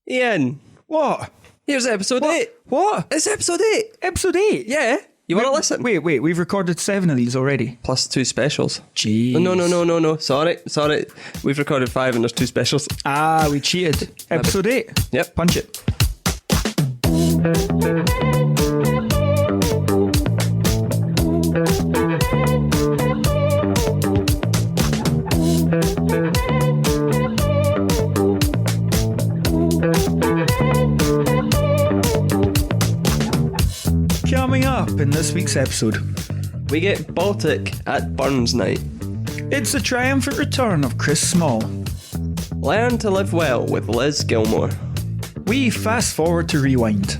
Ian, What? here's episode 8. What? It's episode 8. Episode 8? Yeah. You want to listen? Wait, we've recorded 7 of these already. Plus 2 specials. Jeez. No. Sorry. We've recorded 5 and there's 2 specials. Ah, we cheated. Episode 8. Yep. Punch it. Coming up in this week's episode, We get Baltic at Burns Night. it's the triumphant return of Chris Small. Learn to live well with Liz Gilmour. We fast forward to rewind.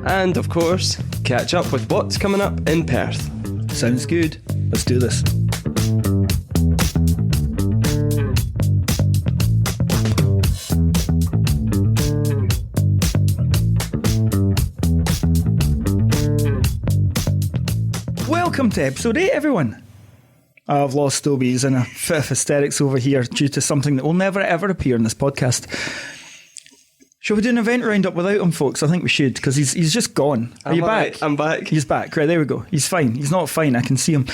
And, of course, catch up with what's coming up in Perth. Sounds good. Let's do this. Welcome to episode 8, everyone. I've lost Stobbie. He's in a fit of hysterics over here due to something that will never ever appear in this podcast. Shall we do an event roundup without him, folks? I think we should, because he's just gone. Are you back? I'm back. He's back. Right, there we go. He's fine. He's not fine. I can see him.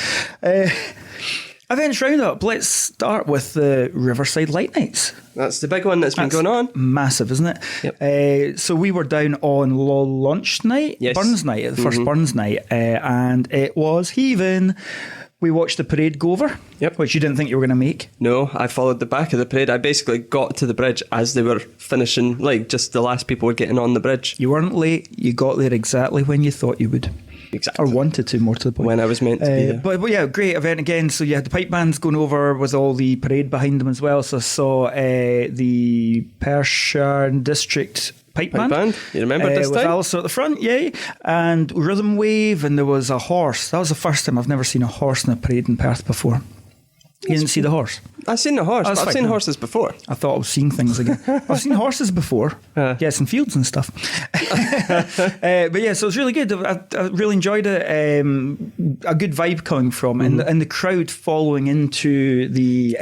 Events roundup. Let's start with the Riverside Light Nights. That's the big one that's been going on. Massive, isn't it? Yep. So we were down on lunch night, Yes. Burns night, the first Burns night, and it was heaving. We watched the parade go over, Yep. which you didn't think you were going to make. No, I followed the back of the parade. I basically got to the bridge as they were finishing, like just the last people were getting on the bridge. You weren't late. You got there exactly when you thought you would. Exactly. Or wanted to, more to the point. When I was meant to be there. But yeah, great event again. So you had the pipe bands going over with all the parade behind them as well. So I saw the Persian District Pipe Band. You remember this with time? Alistair at the front, yay. And Rhythm Wave, and there was a horse. That was the first time I've never seen a horse in a parade in Perth before. You didn't see the horse? I've seen the horse, That's but I've fine, seen no. horses before. I thought I was seeing things again. I've seen horses before. Yes, in fields and stuff. But yeah, so it was really good. I really enjoyed it. A good vibe coming from, and the crowd following into the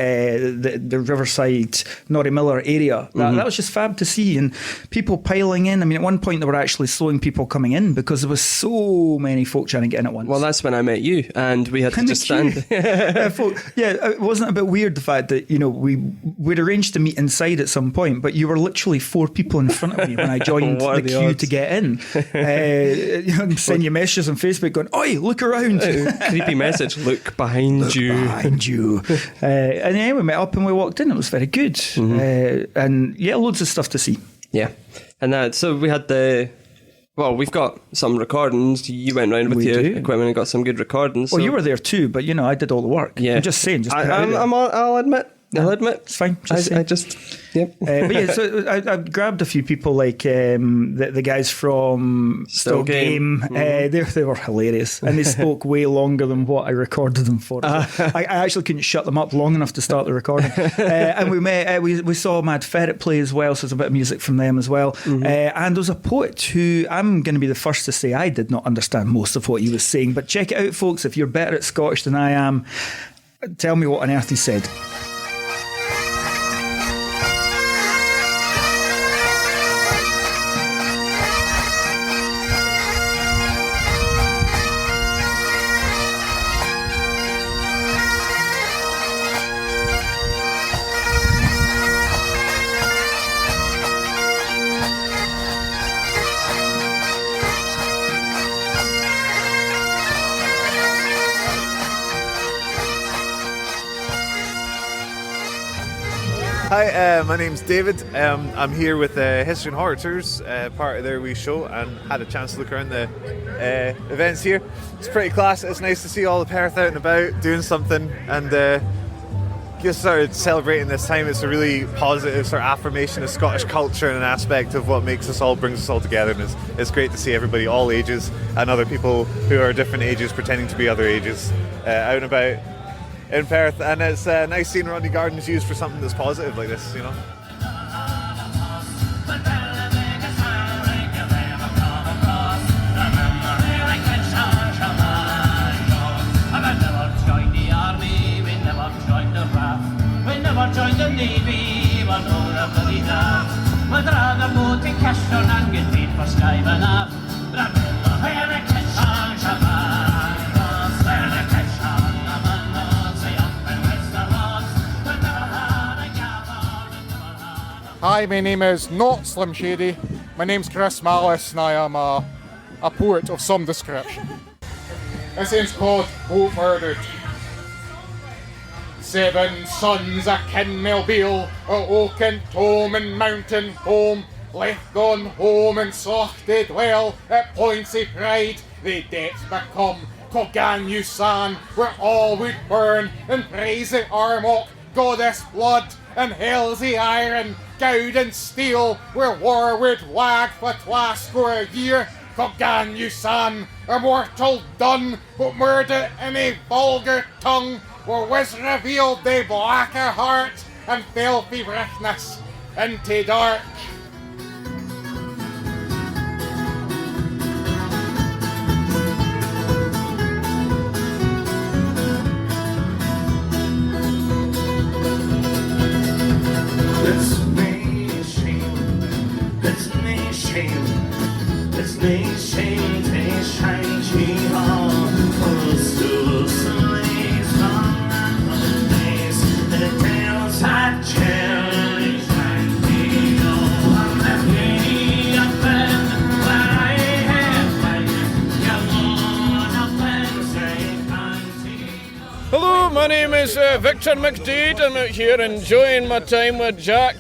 Riverside, Norrie Miller area. That was just fab to see, and people piling in. I mean, at one point they were actually slowing people coming in because there was so many folk trying to get in at once. Well, that's when I met you, and we had to In the just stand. It wasn't a bit weird the fact that, you know, we'd arranged to meet inside at some point, but you were literally 4 people in front of me when I joined What are the the queue odds? to get in. Send you messages on Facebook going, "Oi, look around." Creepy message, look behind you. Behind you. And then we met up and we walked in. It was very good. And yeah, loads of stuff to see. Yeah. And so we had we've got some recordings. You went round with We your do. equipment and got some good recordings. Well, so- you were there too, but, you know, I did all the work. Yeah. I'm just saying. Just put it out there. I'll admit. It's fine. Just saying. Yep. But yeah, so I grabbed a few people like the guys from Still Game. They were hilarious, and they spoke way longer than what I recorded them for. I actually couldn't shut them up long enough to start the recording. And we met. We saw Mad Ferret play as well, so there's a bit of music from them as well. And there was a poet who I'm going to be the first to say I did not understand most of what he was saying, but check it out, folks. If you're better at Scottish than I am, tell me what on earth he said. Hi, my name's David. I'm here with History and Horror Tours, part of their wee show, and had a chance to look around the events here. It's pretty class. It's nice to see all the Perth out and about doing something, and just sort of celebrating this time. It's a really positive sort of affirmation of Scottish culture and an aspect of what makes us all, brings us all together. And it's great to see everybody, all ages, and other people who are different ages pretending to be other ages, out and about in Perth. And it's nice seeing Rodney Gardens used for something that's positive like this, you know. Joined the Navy, but no, Hi, my name is not Slim Shady. My name's Chris Malice and I am a poet of some description. This is called Boat Murdered. 7 sons of Kinmelbeal, a Oaken, Tome and Mountain home, left gone home and soft they dwell at Pointsy Pride. They debts become Cogan Usan, where all would burn and praise the Armok, goddess blood and hell's the iron, goud and steel, where war would wag for 20 a year. Cogan Usan, a mortal done, but murder in a vulgar tongue, where was revealed they blacker heart and filthy richness into dark. Hello, my name is Victor McDade. I'm out here enjoying my time with Jack.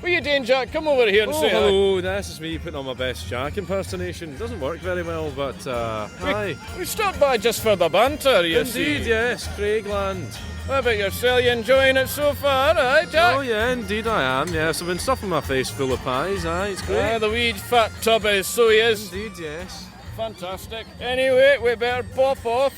What are you doing, Jack? Come over here and say hi. Hello, this is me putting on my best Jack impersonation. It doesn't work very well, but hi. We stopped by just for the banter, you see. Indeed, yes, Craigland. How about yourself? You enjoying it so far, aye, Jack? Oh yeah, indeed I am, yes. I've been stuffing my face full of pies, aye, it's great. The wee fat tub is, so he is. Indeed, yes. Fantastic. Anyway, we better pop off.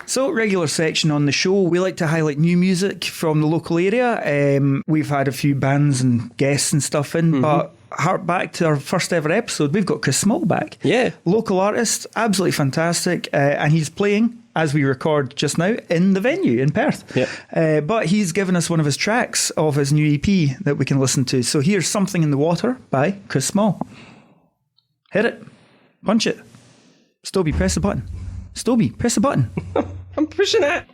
So, regular section on the show, we like to highlight new music from the local area. We've had a few bands and guests and stuff in, but hark back to our first ever episode, we've got Chris Small back. Yeah. Local artist, absolutely fantastic, and he's playing, as we record just now, in the venue in Perth. Yeah. But he's given us one of his tracks of his new EP that we can listen to. So here's Something in the Water by Chris Small. Hit it. Punch it. Stobbie, press the button. Stobbie, press the button. I'm pushing it.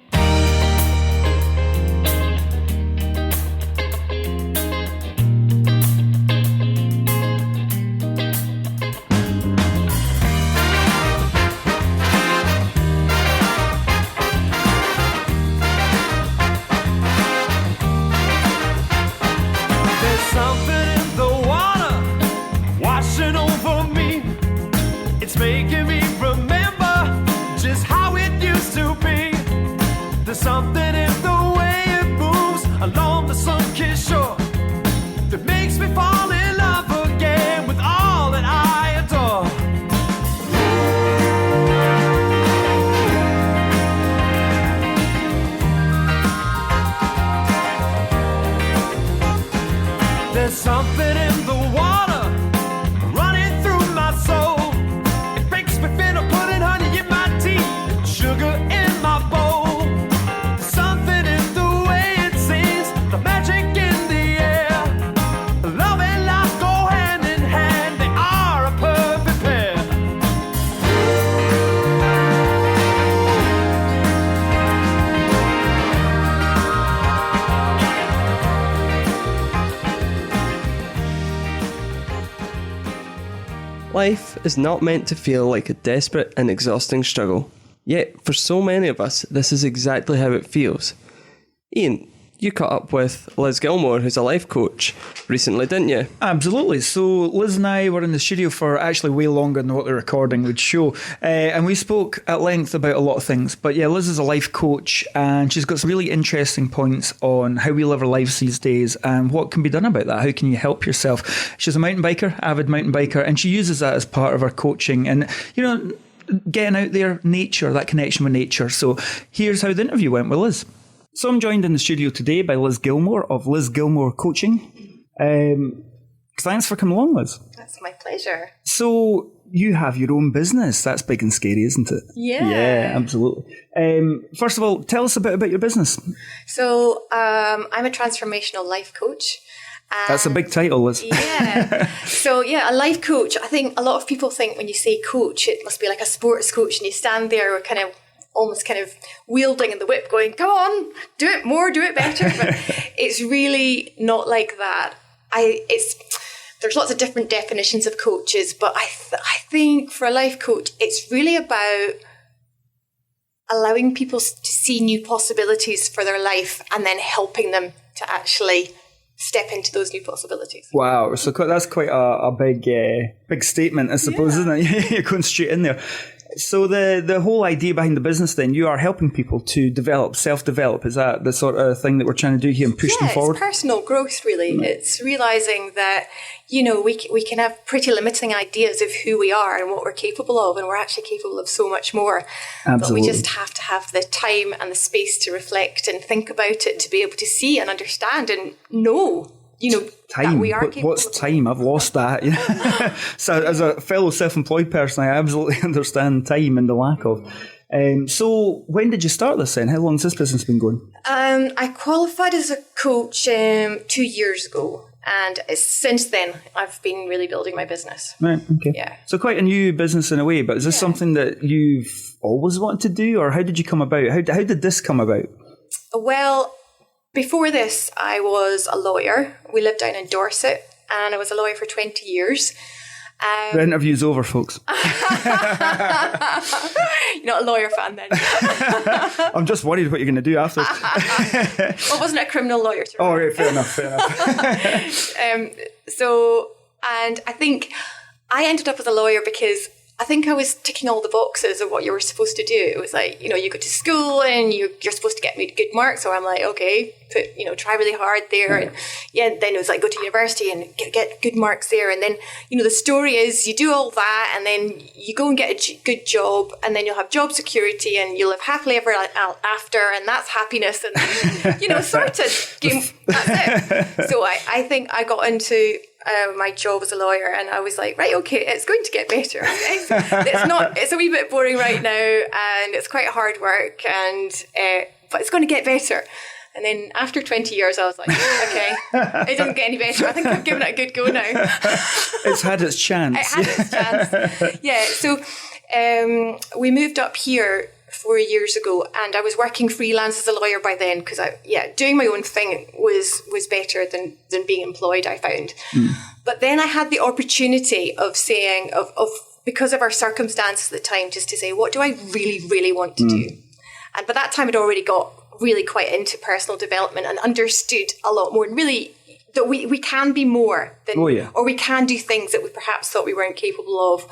There's something in the water washing over me. It's making me remember just how it used to be. There's something in the way it moves along the sun-kissed shore that makes me fall in love again with all that I adore. There's something in the water running through my soul. It makes me feel I'm putting honey in my tea, sugar in my bowl. There's something in the way it sings, the magic in the air. Love and life go hand in hand, they are a perfect pair. Life is not meant to feel like a desperate and exhausting struggle. Yet, for so many of us, this is exactly how it feels. Ian, you caught up with Liz Gilmour, who's a life coach, recently, didn't you? Absolutely. So Liz and I were in the studio for actually way longer than what the recording would show. And we spoke at length about a lot of things. But yeah, Liz is a life coach and she's got some really interesting points on how we live our lives these days and what can be done about that. How can you help yourself? She's a mountain biker, avid mountain biker, and she uses that as part of her coaching. And, you know, getting out there, nature, that connection with nature. So here's how the interview went with Liz. So I'm joined in the studio today by Liz Gilmour of Liz Gilmour Coaching. Thanks for coming along, Liz. That's my pleasure. So you have your own business. That's big and scary, isn't it? Yeah. Yeah, absolutely. First of all, tell us a bit about your business. So I'm a transformational life coach. That's a big title, Liz. Yeah. So yeah, a life coach. I think a lot of people think when you say coach, it must be like a sports coach and you stand there almost kind of wielding in the whip going, come on, do it more, do it better. But it's really not like that. There's lots of different definitions of coaches, but I think for a life coach, it's really about allowing people to see new possibilities for their life and then helping them to actually step into those new possibilities. Wow. So that's quite a big statement, I suppose, isn't it? You're going straight in there. So the whole idea behind the business then, you are helping people to self-develop. Is that the sort of thing that we're trying to do here and push them forward? It's personal growth, really. Mm. It's realising that, you know, we can have pretty limiting ideas of who we are and what we're capable of, and we're actually capable of so much more. Absolutely. But we just have to have the time and the space to reflect and think about it to be able to see and understand and know, you know, time. That we are capable. What's time? I've lost that. So as a fellow self-employed person, I absolutely understand time and the lack of. So when did you start this then? How long has this business been going? I qualified as a coach 2 years ago. And since then, I've been really building my business. Right, okay. Yeah. So quite a new business in a way, but is this something that you've always wanted to do, or how did you come about? How did this come about? Well, before this, I was a lawyer. We lived down in Dorset, and I was a lawyer for 20 years. The interview's over, folks. You're not a lawyer fan then? I'm just worried what you're going to do after. Well, I wasn't a criminal lawyer. Oh, right, fair enough. And I think I ended up as a lawyer because I think I was ticking all the boxes of what you were supposed to do. It was like, you know, you go to school and you're supposed to get good marks. So I'm like, okay, try really hard there. And then it was like, go to university and get good marks there. And then, you know, the story is you do all that and then you go and get a good job and then you'll have job security and you'll live happily ever after. And that's happiness. And, you know, sorted. That's it. So I think I got into my job as a lawyer and I was like, right, okay, it's going to get better. It's a wee bit boring right now and it's quite hard work but it's going to get better. And then after 20 years, I was like, okay, it doesn't get any better. I think I've given it a good go now. It's had its chance. It had its chance. Yeah, so we moved up here 4 years ago and I was working freelance as a lawyer by then because doing my own thing was better than being employed, I found. But then I had the opportunity of saying, because of our circumstances at the time, just to say, what do I really, really want to do? And by that time, I'd already got really quite into personal development and understood a lot more and really that we can be more than, or we can do things that we perhaps thought we weren't capable of.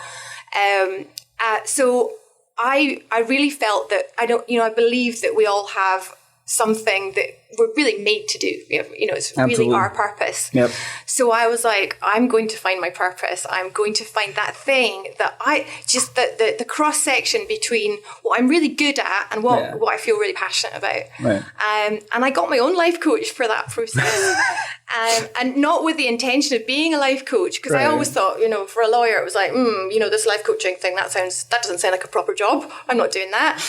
So I really felt that I believe that we all have something that we're really made to do. It's really our purpose. Yep. So I was like, I'm going to find my purpose. I'm going to find that thing that the cross section between what I'm really good at and what I feel really passionate about. Right. And I got my own life coach for that process. And not with the intention of being a life coach, because I always thought, for a lawyer, it was like, this life coaching thing, that doesn't sound like a proper job. I'm not doing that.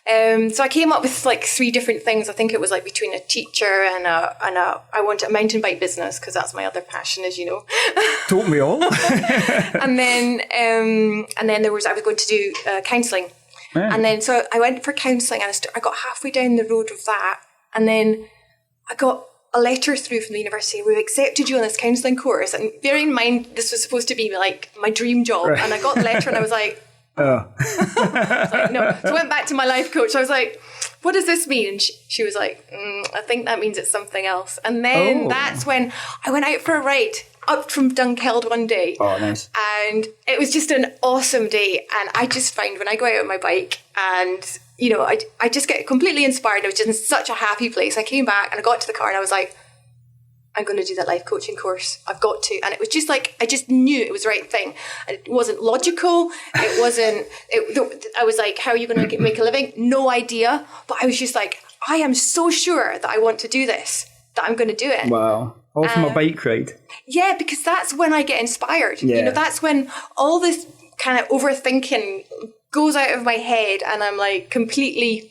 So I came up with like 3 different things. I think it was like between a teacher and I wanted a mountain bike business because that's my other passion, as you know. Don't we all? and then I was going to do counselling. Right. And then so I went for counselling and I got halfway down the road of that. And then I got a letter through from the university. We've accepted you on this counselling course. And bearing in mind, this was supposed to be like my dream job. Right. And I got the letter and I was like, Oh. I was like, no. So I went back to my life coach. I was like, what does this mean? And she was like, I think that means it's something else. And then that's when I went out for a ride up from Dunkeld one day. Oh, nice. And it was just an awesome day. And I just find when I go out on my bike and, you know, I just get completely inspired. I was just in such a happy place. I came back and I got to the car and I was like, I'm going to do that life coaching course. I've got to. And it was just like, I just knew it was the right thing. It wasn't logical. It wasn't, I was like, how are you going to make a living? No idea. But I was just like, I am so sure that I want to do this, that I'm going to do it. Wow. All from a bike ride. Yeah, because that's when I get inspired. Yeah. You know, that's when all this kind of overthinking goes out of my head and I'm like completely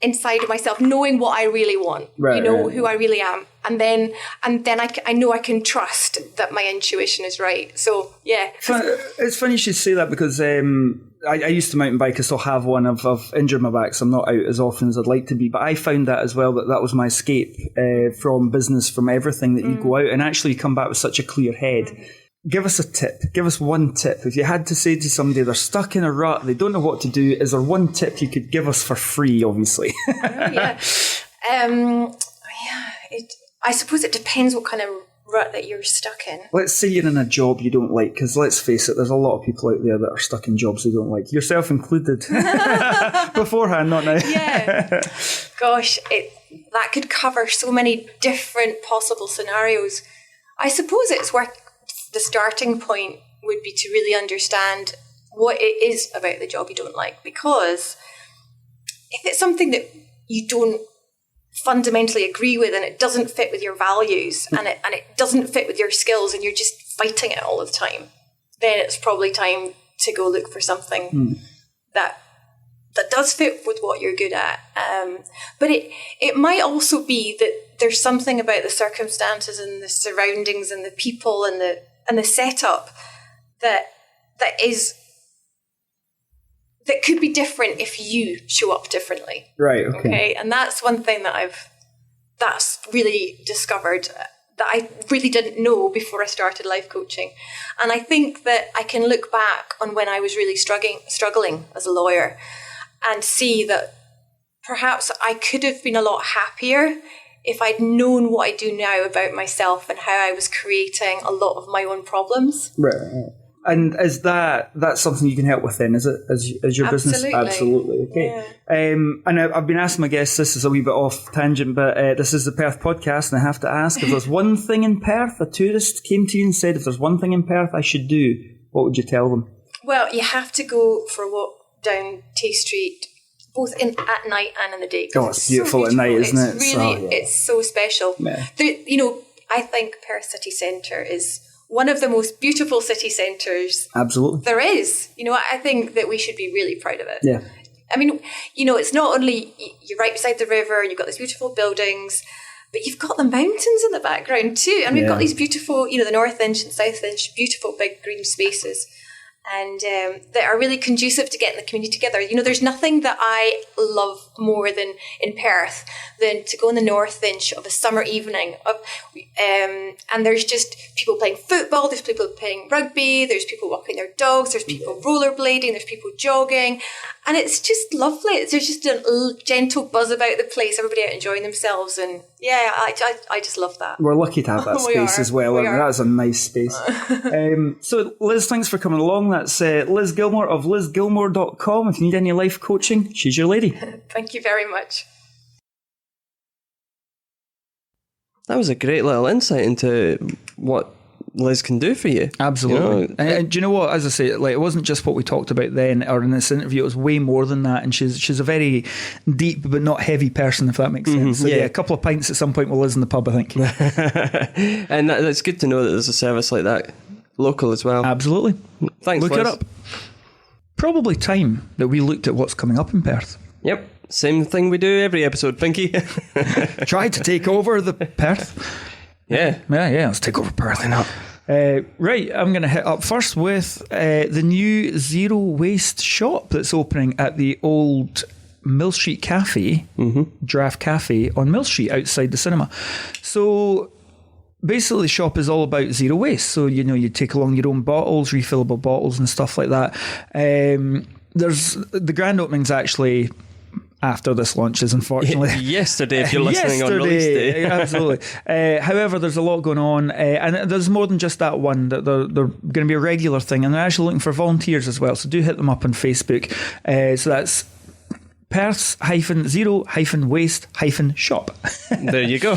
inside of myself, knowing what I really want, who I really am. And then I know I can trust that my intuition is right. So, yeah. It's funny you should say that because I used to mountain bike. I still have one. I've injured my back, so I'm not out as often as I'd like to be. But I found that as well, that was my escape from business, from everything, that you go out and actually come back with such a clear head. Give us a tip. Give us one tip. If you had to say to somebody they're stuck in a rut, they don't know what to do, is there one tip you could give us for free, obviously? I suppose it depends what kind of rut that you're stuck in. Let's say you're in a job you don't like, because let's face it, there's a lot of people out there that are stuck in jobs they don't like, yourself included. Beforehand, not now. Yeah. Gosh, that could cover so many different possible scenarios. I suppose it's where the starting point would be to really understand what it is about the job you don't like, because if it's something that you don't fundamentally agree with and it doesn't fit with your values and it doesn't fit with your skills and you're just fighting it all the time, then it's probably time to go look for something that does fit with what you're good at. But it might also be that there's something about the circumstances and the surroundings and the people and the setup that could be different if you show up differently. Right, okay. And that's one thing that's really discovered that I really didn't know before I started life coaching. And I think that I can look back on when I was really struggling as a lawyer and see that perhaps I could have been a lot happier if I'd known what I do now about myself and how I was creating a lot of my own problems. Right. And is that's something you can help with then, is it, as your business? Absolutely. Okay. Yeah. And I've been asking my guests, this is a wee bit off tangent, but this is the Perth podcast, and I have to ask, if there's one thing in Perth, a tourist came to you and said, if there's one thing in Perth I should do, what would you tell them? Well, you have to go for a walk down Tay Street, both at night and in the day. Oh, it's beautiful at night, isn't it? It's really, it's so special. Yeah. I think Perth City Centre is one of the most beautiful city centres there is. I think that we should be really proud of it. Yeah. I mean, it's not only you're right beside the river and you've got these beautiful buildings, but you've got the mountains in the background too. And we've got these beautiful, the North Inch and South Inch, beautiful big green spaces. And that are really conducive to getting the community together. There's nothing that I love more than in Perth than to go in the North Inch of a summer evening. And there's just people playing football, there's people playing rugby, there's people walking their dogs, there's people rollerblading, there's people jogging. And it's just lovely. There's just a gentle buzz about the place, everybody out enjoying themselves. And yeah, I just love that. We're lucky to have that space as well. That's a nice space. So Liz, thanks for coming along. That's Liz Gilmour of LizGilmour.com. If you need any life coaching, she's your lady. Thank you very much. That was a great little insight into what Liz can do for you. Absolutely. And do you know what? As I say, it wasn't just what we talked about then or in this interview. It was way more than that. And she's a very deep but not heavy person, if that makes sense. So yeah, a couple of pints at some point with Liz in the pub, I think. And that's good to know that there's a service like that local as well. Absolutely. Thanks, Look Liz. it up. Probably time that we looked at what's coming up in Perth. Yep. Same thing we do every episode, Pinky. Try to take over the Perth. Yeah. Let's take over Perth. Right, I'm going to hit up first with the new zero waste shop that's opening at the old Mill Street Cafe, Giraffe Cafe on Mill Street outside the cinema. So basically the shop is all about zero waste. So, you take along your own bottles, refillable bottles and stuff like that. there's the grand opening's actually after this launches, unfortunately. Yesterday, if you're listening on release day. Absolutely. However, there's a lot going on, and there's more than just that one. They're going to be a regular thing, and they're actually looking for volunteers as well. So do hit them up on Facebook. So that's Perth's-zero-waste-shop. There you go.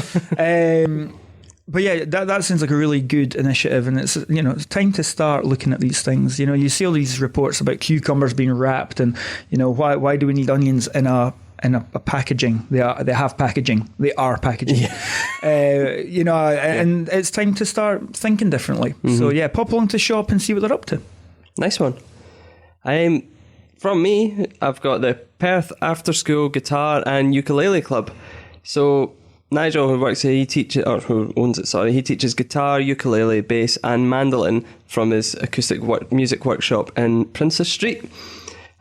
But yeah, that sounds like a really good initiative, and it's it's time to start looking at these things. You see all these reports about cucumbers being wrapped, and why do we need onions in a packaging? They have packaging. They are packaging. Yeah. And it's time to start thinking differently. Mm-hmm. So yeah, pop along to the shop and see what they're up to. Nice one. From me, I've got the Perth After School Guitar and Ukulele Club. So Nigel, who works here, he teaches guitar, ukulele, bass and mandolin from his acoustic music workshop in Princess Street.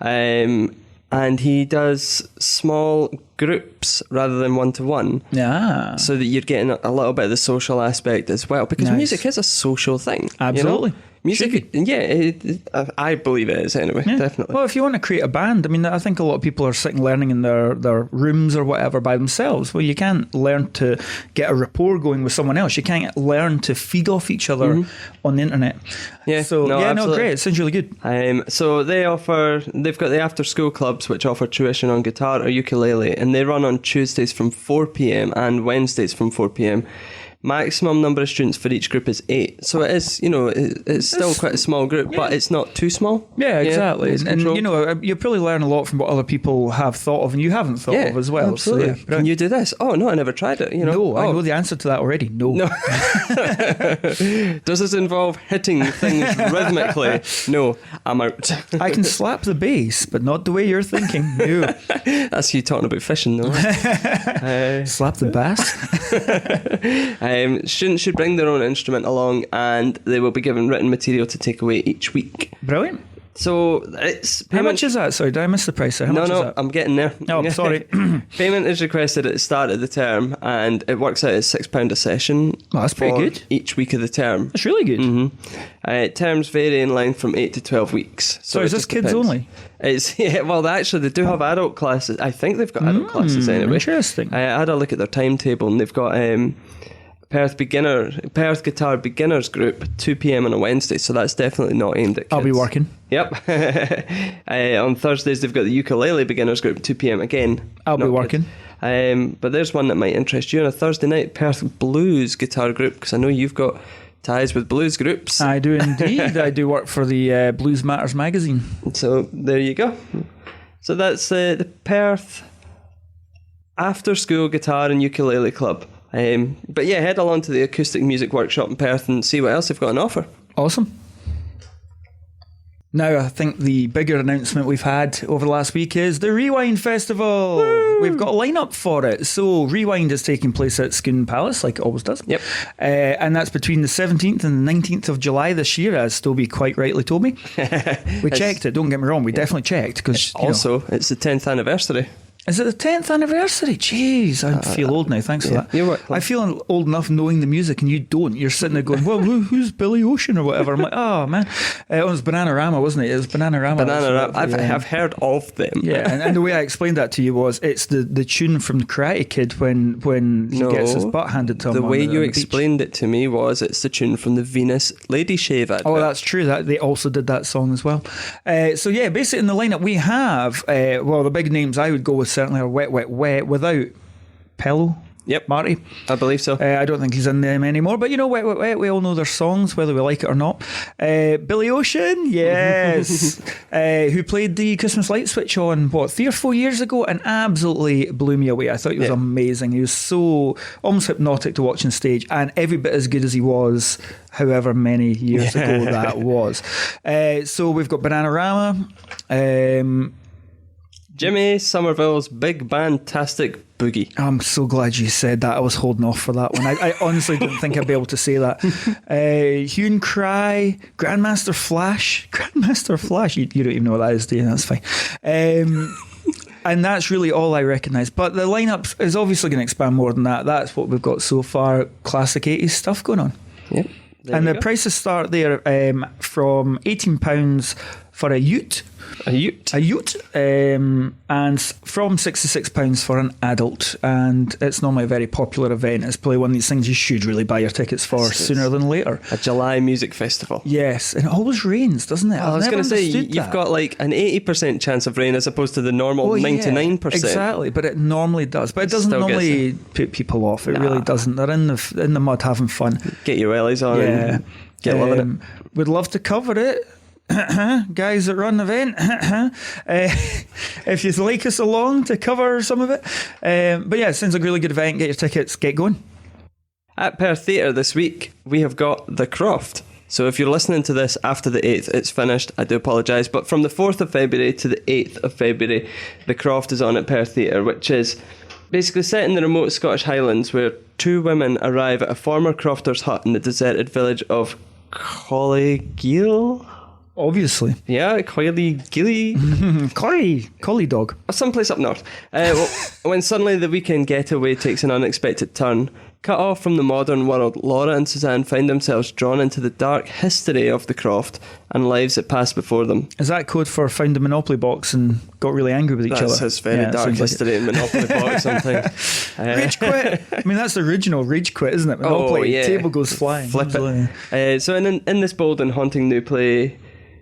And he does small groups rather than one-to-one. Yeah. So that you're getting a little bit of the social aspect as well. Because music is a social thing. Absolutely. Music, I believe it is anyway, definitely. Well, if you want to create a band, I think a lot of people are sitting learning in their rooms or whatever by themselves. Well, you can't learn to get a rapport going with someone else. You can't learn to feed off each other on the internet. Yeah, so great. It sounds really good. So they've got the after school clubs which offer tuition on guitar or ukulele, and they run on Tuesdays from 4 p.m. and Wednesdays from 4 p.m. Maximum number of students for each group is 8. So it is, it's still quite a small group, but it's not too small. Yeah, exactly. And you probably learn a lot from what other people have thought of and you haven't thought of as well. Absolutely. So, Can you do this? Oh, no, I never tried it. No, I know the answer to that already. No. Does this involve hitting things rhythmically? No, I'm out. I can slap the bass, but not the way you're thinking. No. That's you talking about fishing, though. Slap the bass? Students should bring their own instrument along, and they will be given written material to take away each week. Brilliant. So it's how much is that? Sorry, did I miss the price there? How much is that? I'm getting there. Oh, sorry. Payment is requested at the start of the term, and it works out at £6 a session. Oh, that's pretty good. Each week of the term. That's really good. Mm-hmm. Terms vary in length from 8 to 12 weeks. So is this kids only? They do have adult classes. I think they've got adult classes anyway. Interesting. I had a look at their timetable, and they've got Perth Guitar Beginners Group, 2 p.m. on a Wednesday, so that's definitely not aimed at kids. I'll be working. Yep. On Thursdays, they've got the Ukulele Beginners Group, 2 p.m. again. I'll be working. But there's one that might interest you on a Thursday night, Perth Blues Guitar Group, because I know you've got ties with blues groups. I do indeed. I do work for the Blues Matters magazine. So there you go. So that's the Perth After School Guitar and Ukulele Club. But yeah, head along to the Acoustic Music Workshop in Perth and see what else they've got on offer. Awesome. Now, I think the bigger announcement we've had over the last week is the Rewind Festival. Woo! We've got a lineup for it. So Rewind is taking place at Scone Palace, like it always does. Yep. And that's between the 17th and the 19th of July this year, as Stobbie quite rightly told me. We checked it, don't get me wrong, we definitely checked. Cause, it's the 10th anniversary. Is it the 10th anniversary? Jeez, I feel old now. Thanks for that. You're welcome. I feel old enough knowing the music and you don't. You're sitting there going, well, who's Billy Ocean or whatever? I'm like, oh, man. It was Bananarama, wasn't it? It was Bananarama. I've heard of them. Yeah, and the way I explained that to you was it's the tune from the Karate Kid when he gets his butt handed to him. The way you explained it to me was it's the tune from the Venus Lady Shave advert. Oh, that's true. That they also did that song as well. So yeah, basically in the lineup we have, the big names I would go with certainly are Wet, Wet, Wet without Pello. Yep. Marty. I believe so. I don't think he's in them anymore, but Wet, Wet, Wet, we all know their songs, whether we like it or not. Billy Ocean, yes. Who played the Christmas light switch on, 3 or 4 years ago, and absolutely blew me away. I thought he was amazing. He was so almost hypnotic to watch on stage, and every bit as good as he was however many years ago that was. So we've got Bananarama, Jimmy Somerville's Big Bandtastic Boogie. I'm so glad you said that. I was holding off for that one. I honestly don't think I'd be able to say that. Hue and Cry, Grandmaster Flash. You don't even know what that is, do you? That's fine. And that's really all I recognise. But the lineup is obviously going to expand more than that. That's what we've got so far. Classic 80s stuff going on. Yep. And the prices start there from £18 for a ute. A ute. And from £66 for an adult, and it's normally a very popular event. It's probably one of these things you should really buy your tickets for sooner than later. A July music festival. Yes, and it always rains, doesn't it? I was going to say, you've got like an 80% chance of rain as opposed to the normal 99%. Exactly, but it normally does. But it doesn't normally put people off. It really doesn't. They're in the mud having fun. Get your wellies on and get loving it. Would love to cover it. Guys that run the event, if you'd like us along to cover some of it. But yeah, it sounds like a really good event. Get your tickets, get going. At Perth Theatre this week, we have got The Croft. So if you're listening to this after the 8th, it's finished. I do apologise. But from the 4th of February to the 8th of February, The Croft is on at Perth Theatre, which is basically set in the remote Scottish Highlands, where two women arrive at a former crofter's hut in the deserted village of Collegill. Obviously. Yeah, Collie dog. Someplace up north. When suddenly the weekend getaway takes an unexpected turn. Cut off from the modern world, Laura and Suzanne find themselves drawn into the dark history of the Croft and lives that pass before them. Is that code for found a Monopoly box and got really angry with each other? That's his very dark history in Monopoly box, something. Rage quit. I mean, that's the original Rage Quit, isn't it? Monopoly, table goes flying. Flip it. So in this bold and haunting new play,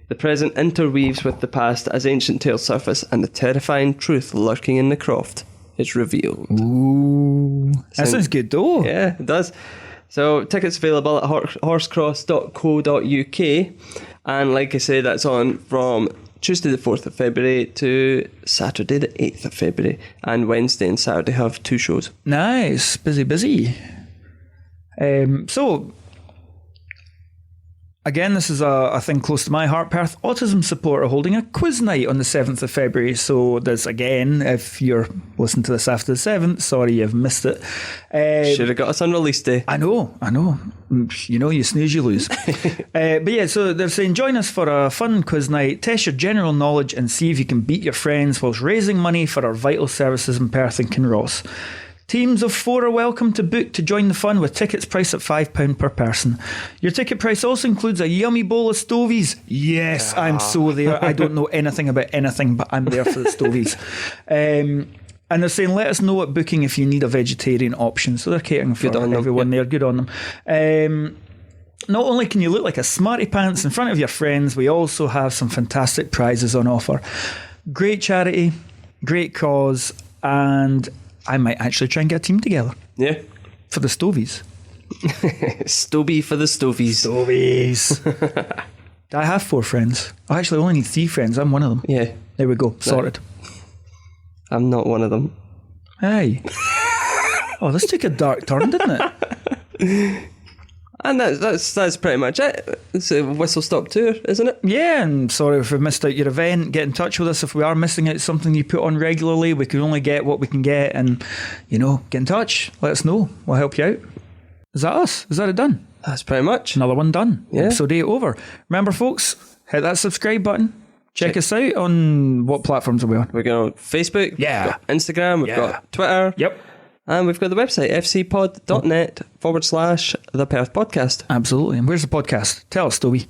the present interweaves with the past as ancient tales surface and the terrifying truth lurking in the Croft is revealed. Ooh. That sounds good though. Yeah, it does. So tickets available at horsecross.co.uk, and like I say, that's on from Tuesday the 4th of February to Saturday the 8th of February, and Wednesday and Saturday have 2 shows. Nice. Busy. So again, this is a thing close to my heart. Perth Autism Support are holding a quiz night on the 7th of February. So there's, again, if you're listening to this after the 7th, sorry you've missed it. Should have got us on release day. I know. You know, you snooze, you lose. But yeah, so they're saying join us for a fun quiz night, test your general knowledge and see if you can beat your friends whilst raising money for our vital services in Perth and Kinross. Teams of 4 are welcome to book to join the fun, with tickets priced at £5 per person. Your ticket price also includes a yummy bowl of stovies. Yes, I'm so there. I don't know anything about anything, but I'm there for the stovies. And they're saying, let us know at booking if you need a vegetarian option. So they're catering for everyone there. Good on them. Not only can you look like a smarty pants in front of your friends, we also have some fantastic prizes on offer. Great charity, great cause, and I might actually try and get a team together. Yeah. For the stovies. Stobbie for the stovies. Stovies. I have 4 friends. I actually only need 3 friends. I'm one of them. Yeah. There we go. Sorted. I'm not one of them. Hey. Oh, this took a dark turn, didn't it? And that's pretty much it. It's a whistle stop tour, isn't it? Yeah, and sorry if we missed out your event. Get in touch with us if we are missing out something you put on regularly. We can only get what we can get, and get in touch. Let us know. We'll help you out. Is that us? Is that it done? That's pretty much. Another one done. Yeah. Episode 8 over. Remember, folks, hit that subscribe button. Check us out on what platforms are we on? We're going on Facebook. Yeah. We've got Instagram. We've got Twitter. Yep. And we've got the website, fcpod.net/the Perth Podcast. Absolutely. And where's the podcast? Tell us, Stobbie.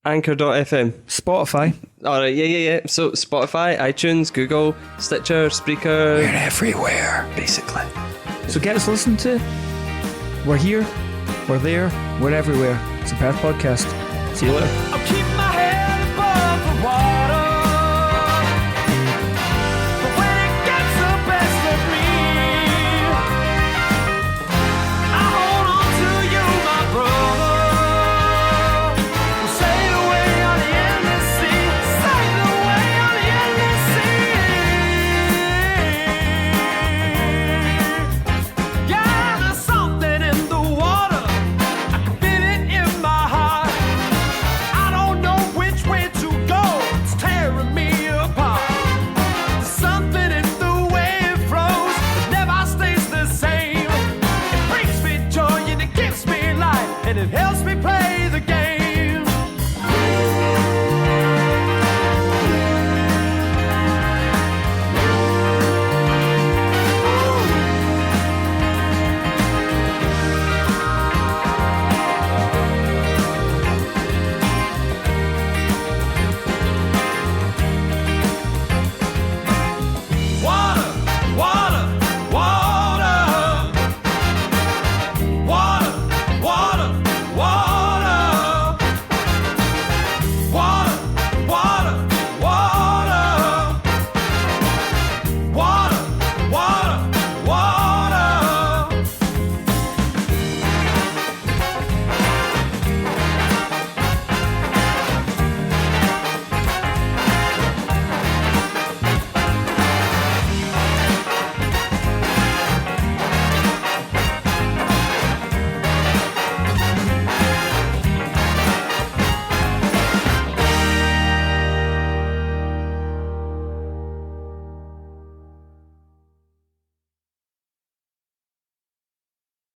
Anchor.fm. Spotify. All right, yeah. So Spotify, iTunes, Google, Stitcher, Spreaker. We're everywhere. Basically. So get us listened to. We're here. We're there. We're everywhere. It's the Perth Podcast. See you later.